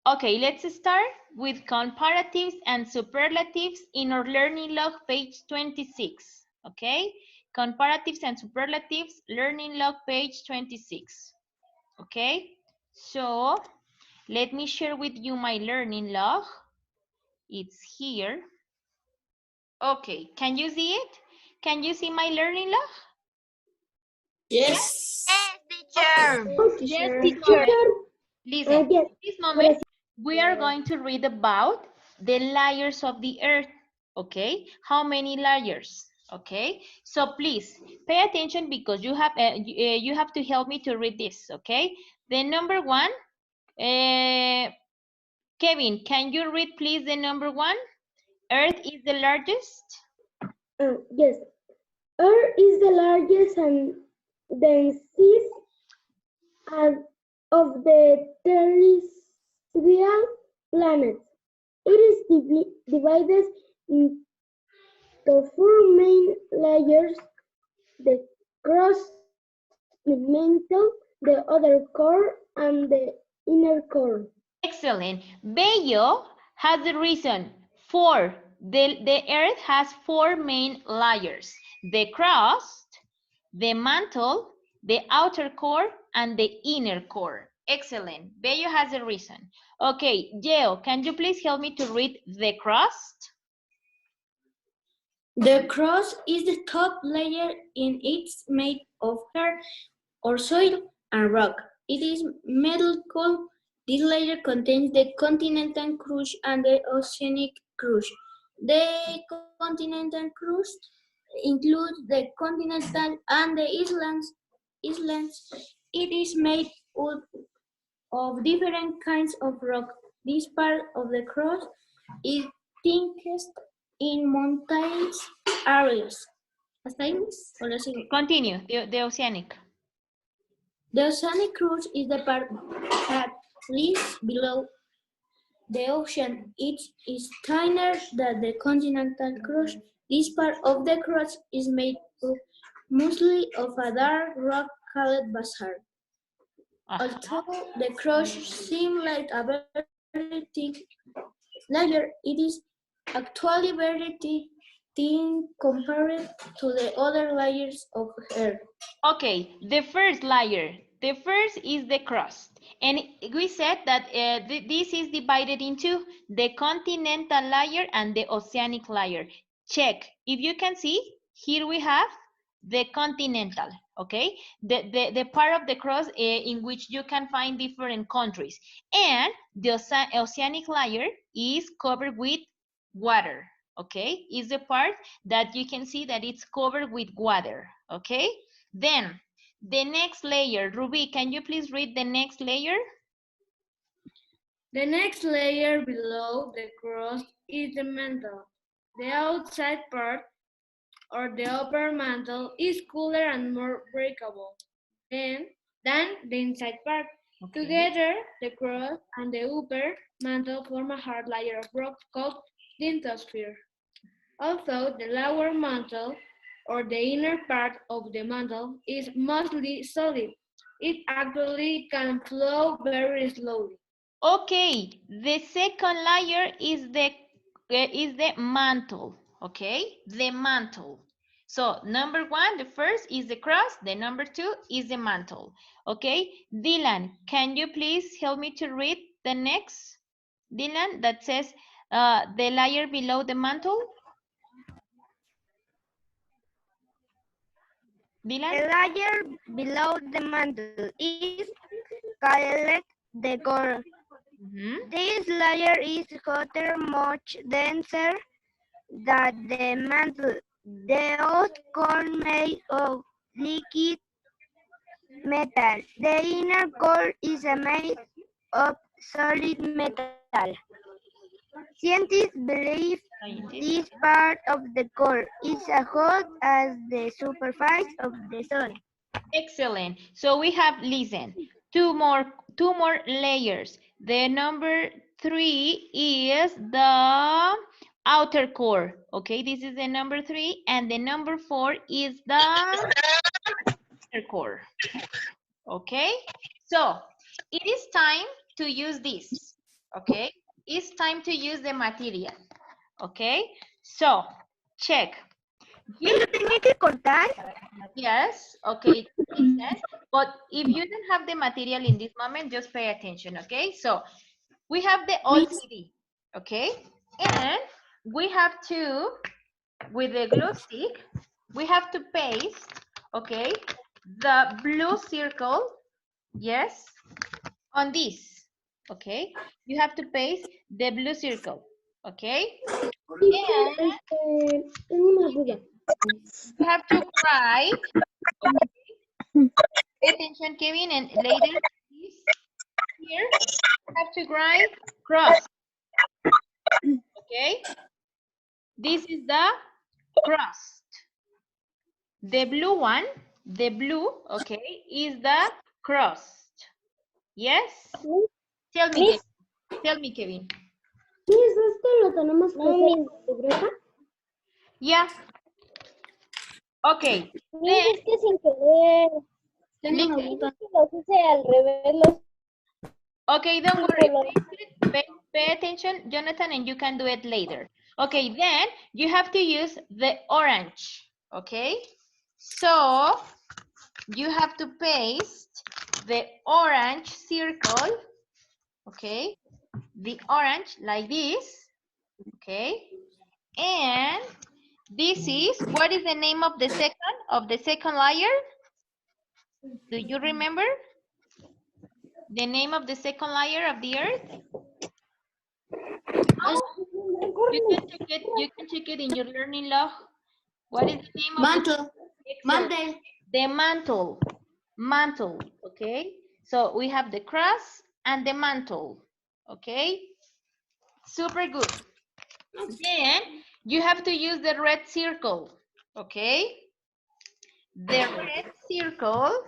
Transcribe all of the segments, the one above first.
Okay, let's start with comparatives and superlatives in our learning log, page 26. Okay, comparatives and superlatives, learning log, page 26. Okay, so let me share with you my learning log. It's here. Okay, can you see it? Can you see my learning log? Yes. Teacher. Yes, Yes, this teacher. moment. Listen, Yes. this moment we are going to read about the layers of the earth. Okay, how many layers? Okay, so please pay attention because you have to help me to read this. Okay, the number one. Kevin, can you read please the number one? Earth is the largest. Yes. Earth is the largest and densest of the terrestrial planets. It is divided into four main layers: the crust, the mantle, the outer core, and the inner core. Excellent. Bello has the reason. Four. The earth has four main layers: the crust, the mantle, the outer core, and the inner core. Excellent. Bello has a reason. Okay, Geo, can you please help me to read the crust? The crust is the top layer and it's made of earth or soil and rock. It is metallic. This layer contains the continental crust and the oceanic crust. The continental crust includes the continental and the islands. It is made of different kinds of rock. This part of the crust is thickest in mountainous areas. ¿Hasta ahí? ¿O lo sigo? Continue, the oceanic. The oceanic crust is the part that lies below the ocean. It is thinner than the continental crust. This part of the crust is made up mostly of a dark rock called basalt. Although the crust seems like a very thick layer, it is actually very thin compared to the other layers of earth. Okay, the first layer. The first is the crust. And we said that this is divided into the continental layer and the oceanic layer. Check. If you can see, here we have the continental, okay? The part of the crust in which you can find different countries. And the oceanic layer is covered with water, okay? Is the part that you can see that it's covered with water, okay? Then, the next layer. Ruby, can you please read the next layer? The next layer below the crust is the mantle. The outside part, or the upper mantle, is cooler and more breakable than the inside part. Okay. Together, the crust and the upper mantle form a hard layer of rock called the lithosphere. Although the lower mantle, or the inner part of the mantle, is mostly solid, it actually can flow very slowly. Okay, the second layer is the mantle, okay? The mantle. So number one, the first is the crust, the number two is the mantle, okay? Dylan, can you please help me to read the next, Dylan, that says the layer below the mantle? Dylan? The layer below the mantle is called the core. This layer is hotter, much denser than the mantle. The outer core made of liquid metal. The inner core is made of solid metal. Scientists believe this part of the core is as hot as the surface of the sun. Excellent. So we have, listen, two more layers. The number three is the outer core. Okay, this is the number three, and the number four is the inner core. Okay, so it is time to use this. Okay, it's time to use the material. Okay, so check. ¿Yo tenía que cortar? Yes, okay, it makes sense. But if you don't have the material in this moment, just pay attention, okay? So we have the old CD, okay? And we have to, with the glue stick, we have to paste, okay, the blue circle, yes, on this, okay? You have to paste the blue circle, okay? Teacher, And tengo una duda. you have to write, okay? Pay attention, Kevin, and later, please, here, you have to write cross, okay? This is the crust. The blue one, the blue, okay, is the crust. Yes? Tell me, Miss, Kevin. Tell me, Kevin. Miss, esto lo tenemos que hacer en la libreta. Yeah. Okay. Miss, es que sin querer. Listen. Es que los hice al revés. Okay, don't worry. Pay attention, Jonathan, and you can do it later. Okay, then you have to use the orange. Okay? So you have to paste the orange circle, okay? The orange like this, okay? And this is, what is the name of the second layer? Do you remember? The name of the second layer of the earth? You can check it in your learning log. What is the name of Mantle. Mantle. the mantle? Mantle, okay? So we have the crust and the mantle, okay? Super good. Then you have to use the red circle, okay? The red circle,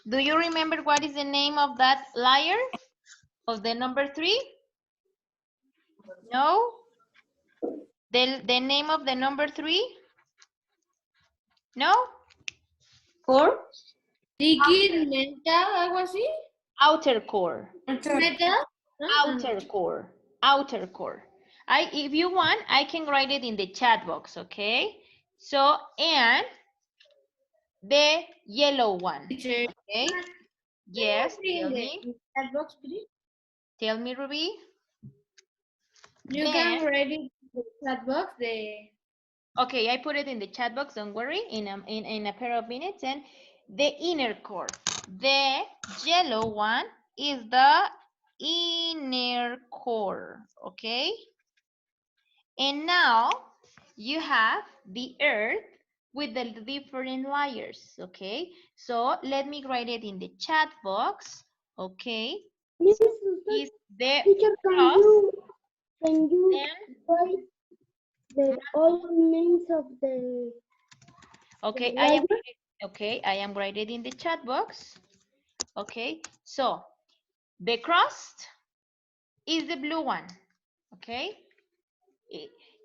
do you remember what is the name of that layer? Of the number 3? No? The name of the number 3? No? Core. Liquid, metal, algo así. Outer core. Metal. Outer core. Outer core. If you want, I can write it in the chat box, okay? So, and the yellow one, okay? Yes, tell me. Chat box, please. Tell me, Ruby. You Then, can write it in the chat box. okay, I put it in the chat box, don't worry, in a pair of minutes. And the inner core. The yellow one is the inner core, okay? And now you have the earth with the different layers, okay? So let me write it in the chat box, okay? Miss, Is the teacher, cross can you and write the all names of the okay, I am writing in the chat box. Okay, so the crust is the blue one. Okay,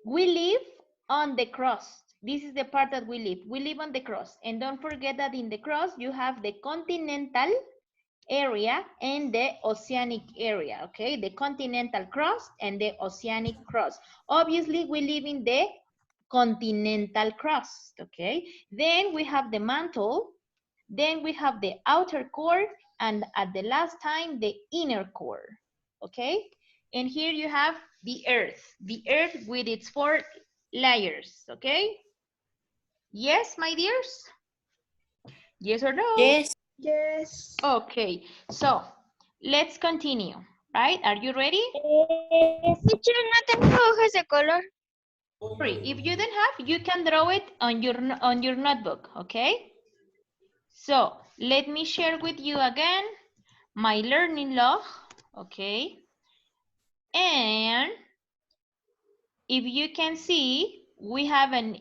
we live on the crust. This is the part that we live. We live on the crust, and don't forget that in the crust you have the continental area and the oceanic area. Okay, the continental crust and the oceanic crust. Obviously, we live in the continental crust. Okay, then we have the mantle. Then we have the outer core, and at the last time, the inner core, okay? And here you have the earth with its 4 layers, okay? Yes, my dears? Yes or no? Yes. yes. Okay, so let's continue, right? Are you ready? Teacher, no tengo hojas de color. Sorry, if you don't have, you can draw it on your notebook, okay? So let me share with you again my learning log, okay? And if you can see, we have in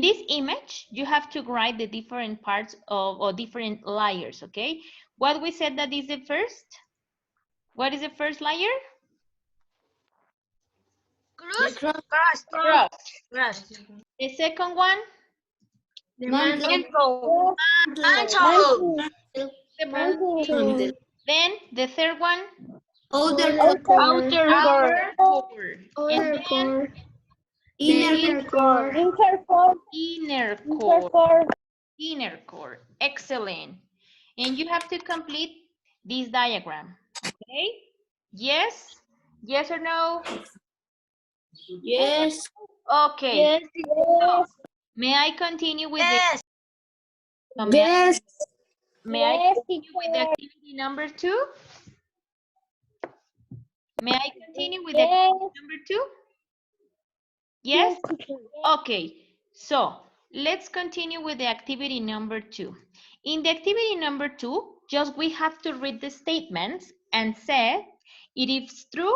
this image, you have to write the different parts of, or different layers, okay? What we said that is the first? What is the first layer? Crust. Crust. The second one? The mantle. Mantle. Then the third one? Outer outer core. Outer core. And Outer then core. Inner core. inner core, inner inner core. core. Inner core. Excellent. And you have to complete this diagram. Okay? Yes? Yes or no? Yes. Okay. Yes, May I continue with the so Yes. may I yes, continue with the teacher. activity number 2? May I continue with the Yes, activity number 2? yes, Yes? teacher. Okay, so let's continue with the activity number 2. In the activity number 2, just we have to read the statements and say it is true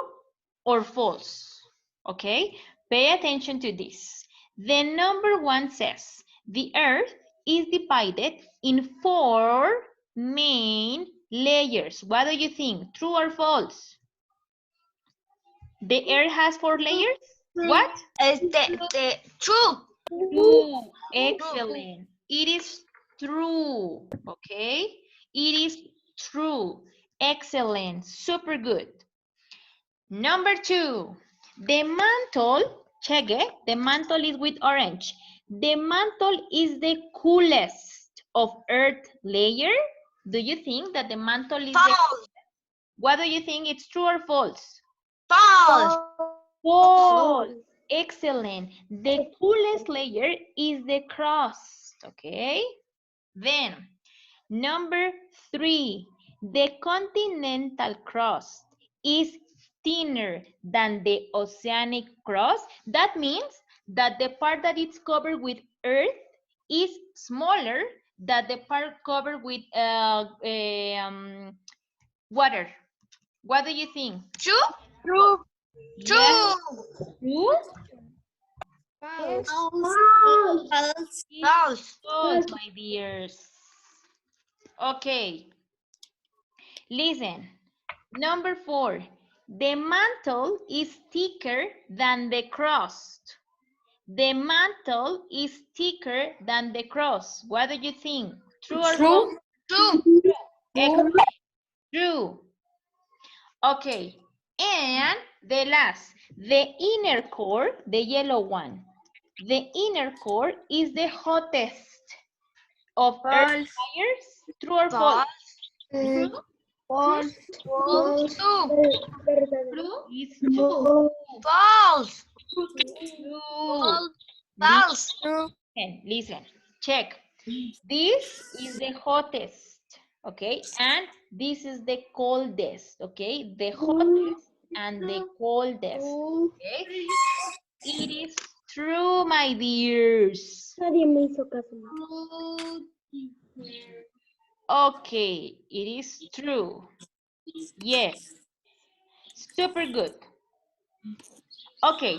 or false. Okay, pay attention to this. The number 1 says the earth is divided in 4 main layers. What do you think? True or false? The earth has 4 layers? What? True. True. Excellent. It is true. Okay. It is true. Excellent. Super good. Number 2. The mantle, check it. The mantle is with orange. The mantle is the coolest of earth layer. Do you think that the mantle is False. what do you think? It's true or false? False. False. Excellent. The coolest layer is the crust. Okay. Then, number 3. The continental crust is thinner than the oceanic crust. That means that the part that is covered with earth is smaller than the part covered with water. What do you think? True. True. Yes. True? Yes, False. False. False, my dears. Okay. Listen. Number 4. The mantle is thicker than the crust. The mantle is thicker than the crust. What do you think? True or false? True. Excellent. True. Okay. And the last, the inner core, the yellow one. The inner core is the hottest of earth layers. True or false? False. False. False. True. True is true. False. True. False. Listen, listen, check. This is the hottest, okay? And this is the coldest, okay? The hottest and the coldest, okay? It is true, my dears. nadie me hizo caso. Okay, it is true. Yes, super good. Okay,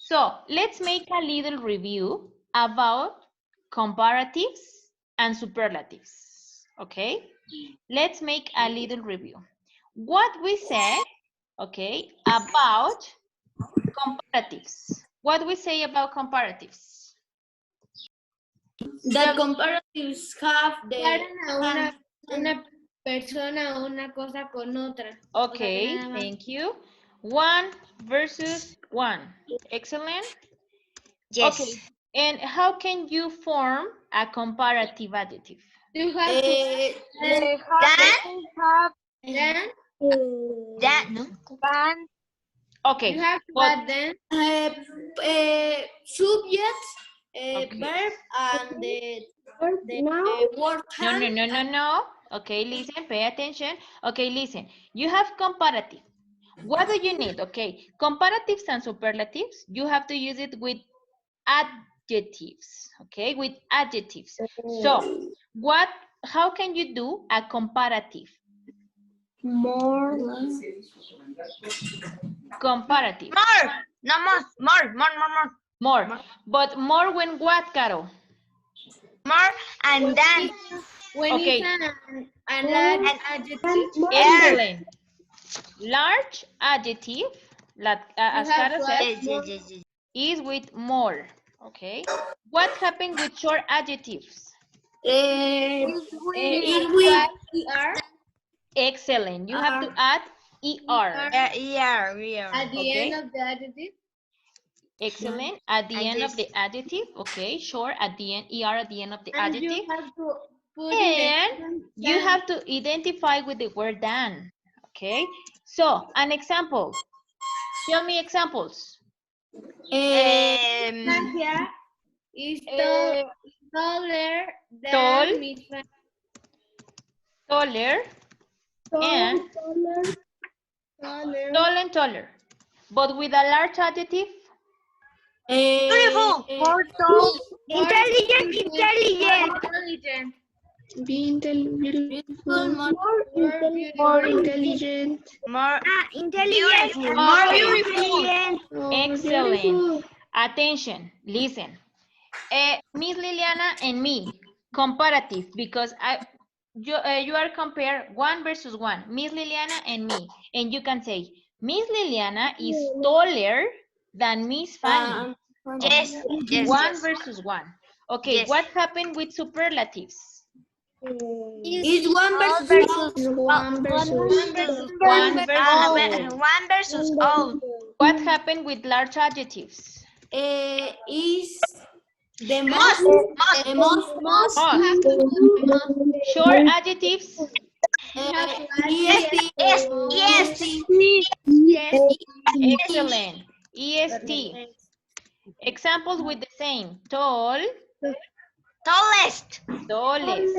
so let's make a little review about comparatives and superlatives, okay? Let's make a little review. What we said, okay, about comparatives. What we say about comparatives? The comparatives have Comparan a una persona o una cosa con otra. Okay, nada más. thank you. 1 versus 1. Excellent. Yes. Okay, and how can you form a comparative adjective? You have to Then. then That. No. Okay, you have to but add then Subject, Okay. verb, and the Now, word no, can. no. Okay, listen, pay attention. Okay, listen. You have comparative. What do you need? Okay, comparatives and superlatives, you have to use it with adjectives. Okay, with adjectives. So, how can you do a comparative? More. Comparative. More. No more. More. But more when what, Caro? More and then. when Okay. it's an adjective. Excellent. Large adjective, as have Caro to said, Yes. is with more. Okay. What happened with short adjectives? It will. ER. Excellent. You have to add ER. We are. At the Okay. end of the adjective. Excellent. At the end of the adjective. Okay, sure. At the end, ER at the end of the And you adjective. have to put in the And you have to identify with the word than. Okay. So, an example. Tell me examples. Nadia is taller Tall, than Miss Fanny. taller, and tall and taller. But with a large adjective. Beautiful. More tall. Intelligent, intelligent. Intelligent. Beautiful. More intelligent. More Intelligent. beautiful. More Intelligent. Excellent. Attention. Listen. Miss Liliana and me. Comparative, because you are compare one versus one. Miss Liliana and me. And you can say, Miss Liliana is taller than Miss Fanny. Yes. Yes. One Yes. versus one. Okay, Yes. what happened with superlatives? Is one versus One versus all. all. What happened with large adjectives? Is the Most. most Short adjectives? Excellent. EST. Examples with the same. Tall, tallest. tallest.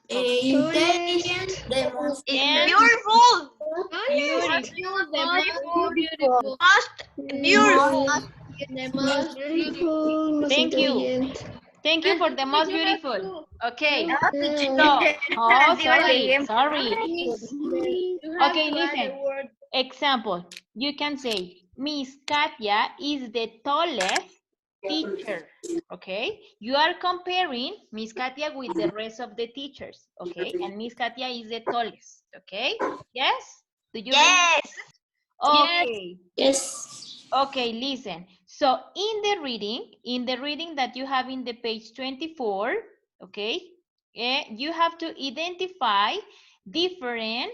Intelligent. The most And beautiful. beautiful. Most beautiful. Thank you. Thank you for the most beautiful. Okay. So, oh, sorry. Okay, listen. Example. You can say, Miss Katia is the tallest teacher. Okay. You are comparing Miss Katia with the rest of the teachers. Okay. And Miss Katia is the tallest. Okay. Yes? Do you Yes. Okay. Yes. Okay, listen. So in the reading that you have in the page 24, okay, you have to identify different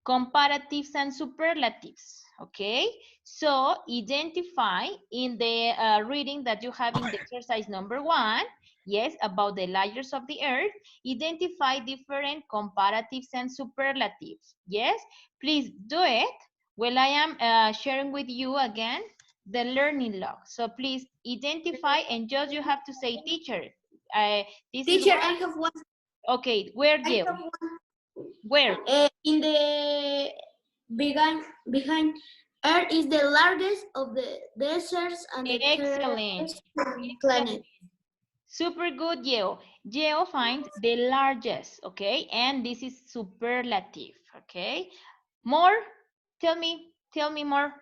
comparatives and superlatives, okay? So identify in the reading that you have in the exercise number 1, yes, about the layers of the earth, identify different comparatives and superlatives, yes? Please do it while I am sharing with you again the learning log. So please identify and just you have to say teacher. This Teacher, is I have one. okay. Where I you? have one. Where? In the behind Earth is the largest of the deserts and the Excellent. planet. Super good, Geo. Geo finds the largest. Okay, and this is superlative. Okay, more. Tell me more.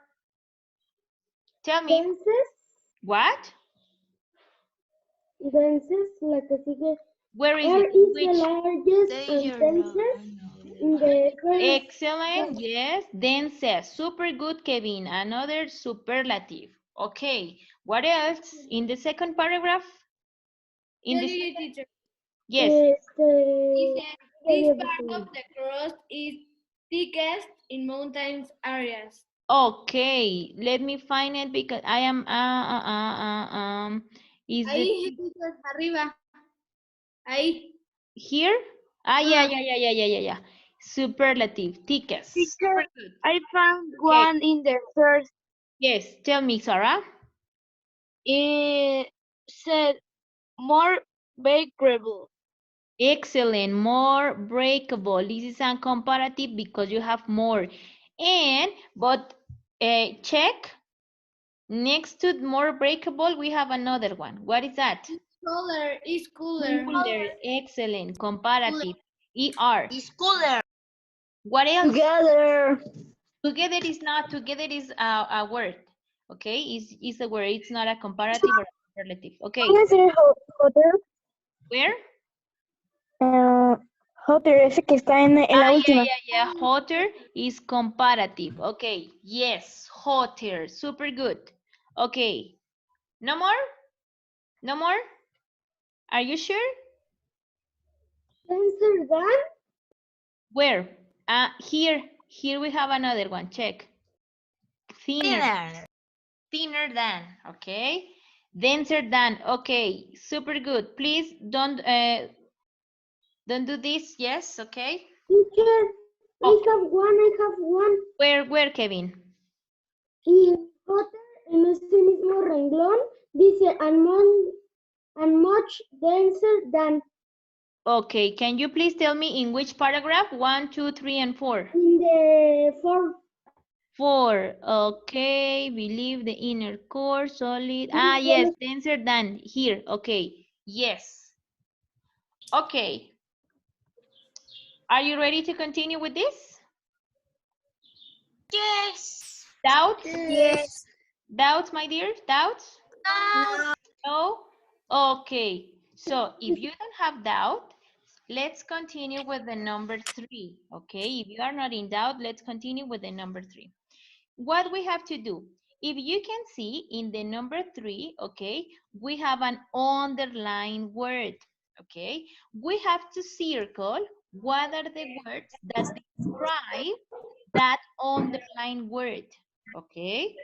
Tell me. What? La que sigue. Where is Air it? is the Which? largest and densest in the earth. Excellent, yes. Densest. Super good, Kevin. Another superlative. Okay. What else? In the second paragraph? In the Teacher. yes. This part of the crust is thickest in mountains areas. Okay. Let me find it because I am is the Ahí, teacher, arriba. Ahí. here? Yeah. Superlative. Thickest. Super good. I found Okay. one in the first. Yes. Tell me, Sarah. It said more bakeable. Excellent, more breakable. This is a comparative because you have more. But check, next to more breakable, we have another one. What is that? Cooler is cooler. Cooler, excellent, comparative. ER. It's cooler. What else? Together. Together is a word. Okay, is a word, it's not a comparative or a superlative. Okay, Hotter. where? Hotter, ese que está en la última. Yeah. Hotter is comparative. Okay. Yes. Hotter. Super good. Okay. No more? No more? Are you sure? Denser than? Where? Here. Here we have another one. Check. Thinner. Thinner than. Okay. Denser than. Okay. Super good. Please don't do this. Yes. Okay. Teacher, Okay. I have one. Where, Kevin? In hotel, en este mismo renglón, dice, and much denser than. Okay. Can you please tell me in which paragraph? 1, 2, 3, and 4. In the fourth. 4. Okay. Believe the inner core solid. Ah, yes. Denser than. Here. Okay. Yes. Okay. Are you ready to continue with this? Yes. Doubts? Yes. Doubts, my dear? Doubts? No. No? Okay. So if you don't have doubt, let's continue with the number 3. Okay. If you are not in doubt, let's continue with the number 3. What we have to do? If you can see in the number 3, okay, we have an underlined word. Okay. We have to circle what are the words that describe that underlined word. Okay.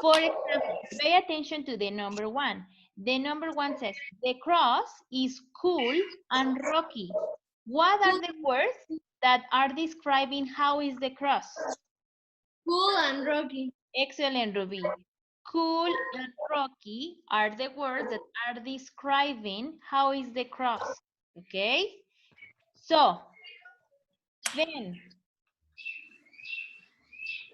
For example, pay attention to the number 1. The number 1 says, the cross is cool and rocky. What are the words that are describing how is the cross? Cool and rocky. Excellent, Ruby. Cool and rocky are the words that are describing how is the cross. Okay? So, then,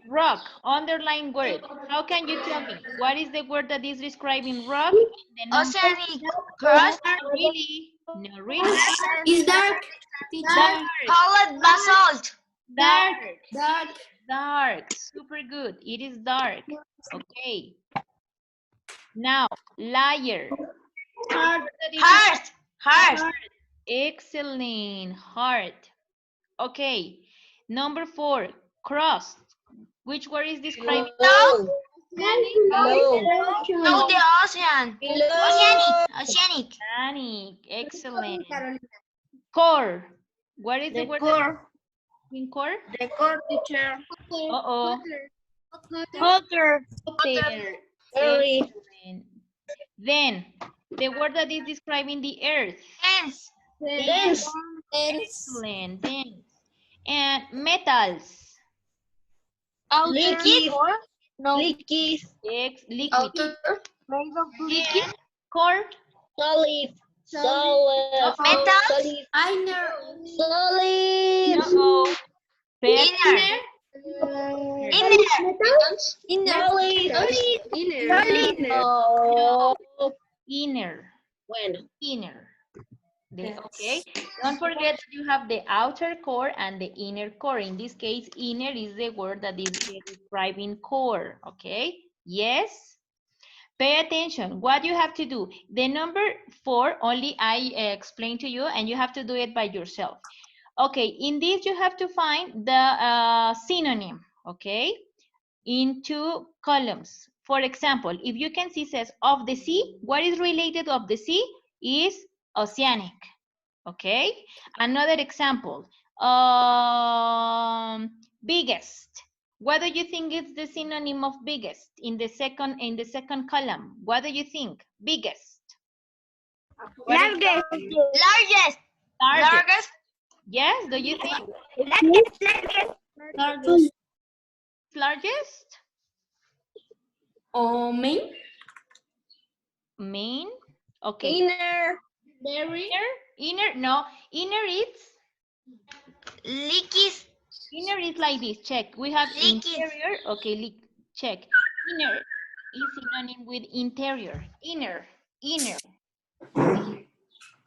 rock, underline word. How can you tell me? What is the word that is describing rock in the number? Oceanic crust. Really? No, really? Is dark. Dark. Colored basalt. Dark. Dark. Super good. It is dark. Okay. Now, liar. Heart. Heart. Excellent. Heart. Okay. Number 4, cross. Which word is describing? No. No. No, the ocean. Oceanic. Oceanic. Excellent. Core. What is the word in core? The core, teacher. Uh-oh. Water. Water. Sorry. Excellent. Then, the word that is describing the earth. Dense. Dense. Excellent. Dense. And metals. Liquid. No. Liquid. Liquid. Outer. And core. Solid. Solid. Metals. Inner. Solid. Uh-oh. Inner. No. Inner. Bueno. Inner. Okay. Don't forget that you have the outer core and the inner core. In this case, inner is the word that is describing core. Okay. Yes. Pay attention. What you have to do. The number 4 only I explained to you, and you have to do it by yourself. Okay. In this, you have to find the synonym. Okay. In 2 columns. For example, if you can see, says of the sea, what is related of the sea is oceanic. Okay. Another example, biggest. What do you think is the synonym of biggest in the second column? What do you think? Biggest. Largest. Largest. Largest. Yes, do you think? Largest. Largest? Main. Main? Okay. Inner. Inner? No. Inner is? Liquid. Inner is like this. Check. We have Liquid. interior. Okay, check. Inner is synonym with interior. Inner.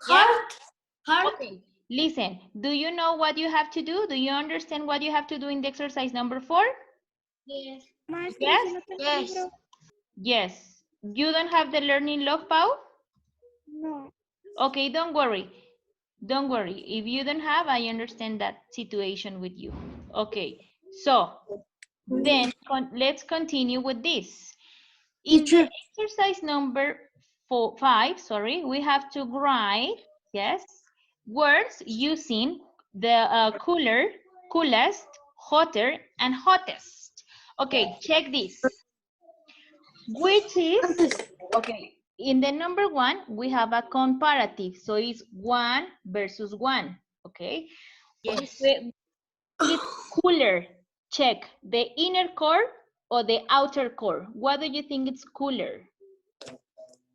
Heart. Okay. Listen. Do you know what you have to do? Do you understand what you have to do in the exercise number 4? Yes. Yes? Yes. Yes. You don't have the learning log, Pau? No. Okay, don't worry. Don't worry. If you don't have, I understand that situation with you. Okay. So, then let's continue with this. In the exercise number 5, sorry, we have to write, yes, words using the coolest, hotter, and hottest. Okay, check this. Which is, okay, in the number 1, we have a comparative. So it's 1 versus 1, okay? Yes. It's cooler. Check the inner core or the outer core. What do you think is cooler?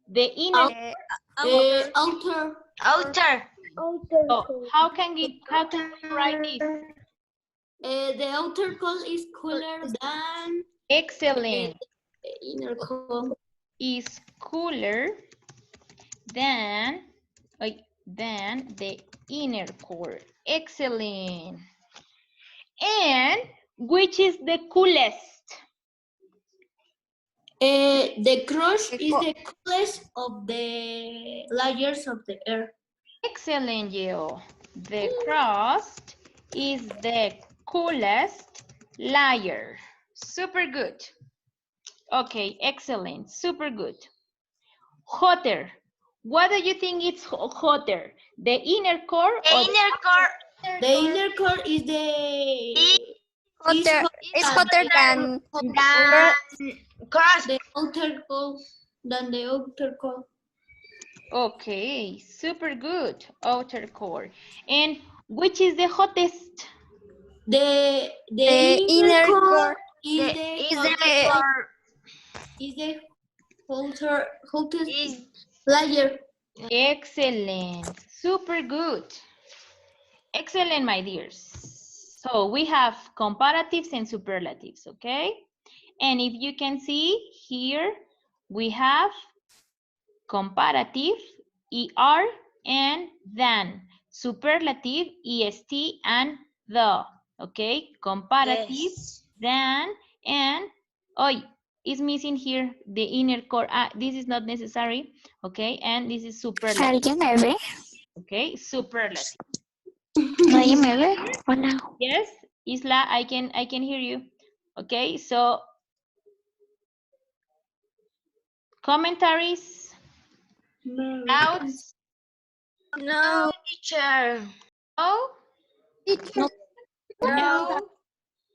The inner Outer. Outer. So how can we write this? The outer coil is cooler than Excellent. inner coil. Is cooler than the inner core. Excellent. And which is the coolest? The crust is the coolest of the layers of the air. Excellent, Gio. The crust is the coolest layer. Super good. Okay, excellent. Super good. Hotter. What do you think is hotter? The inner core The or inner core The inner core is the is hotter than crust. the outer core than the outer core. Okay, super good. Outer core. And which is the hottest? The inner core is the hottest layer. Excellent. Super good. Excellent, my dears. So we have comparatives and superlatives, okay? And if you can see here, we have comparative, ER, and than. Superlative, EST, and the. Okay, comparative, than, and, oh, it's missing here the inner core. This is not necessary, okay? And this is superlative. ¿Alguien me ve? Okay, superlative. ¿Alguien me ve? Hola. Yes, Isla, I can hear you. Okay, so commentaries, doubts? No, teacher. No? No. No?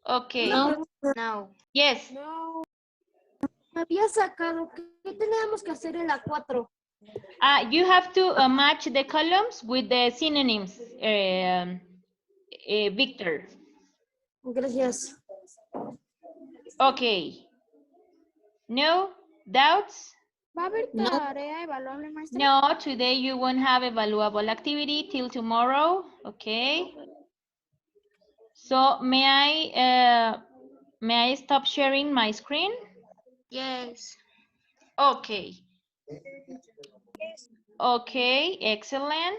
Okay. No. No. Yes. Había sacado. ¿Qué teníamos que hacer en la 4? You have to match the columns with the synonyms, Victor. Gracias. Okay. No doubts? ¿Va a haber No. tarea evaluable, maestra? No, today you won't have evaluable activity till tomorrow. Okay. So may I stop sharing my screen? Yes. Okay. Okay, excellent.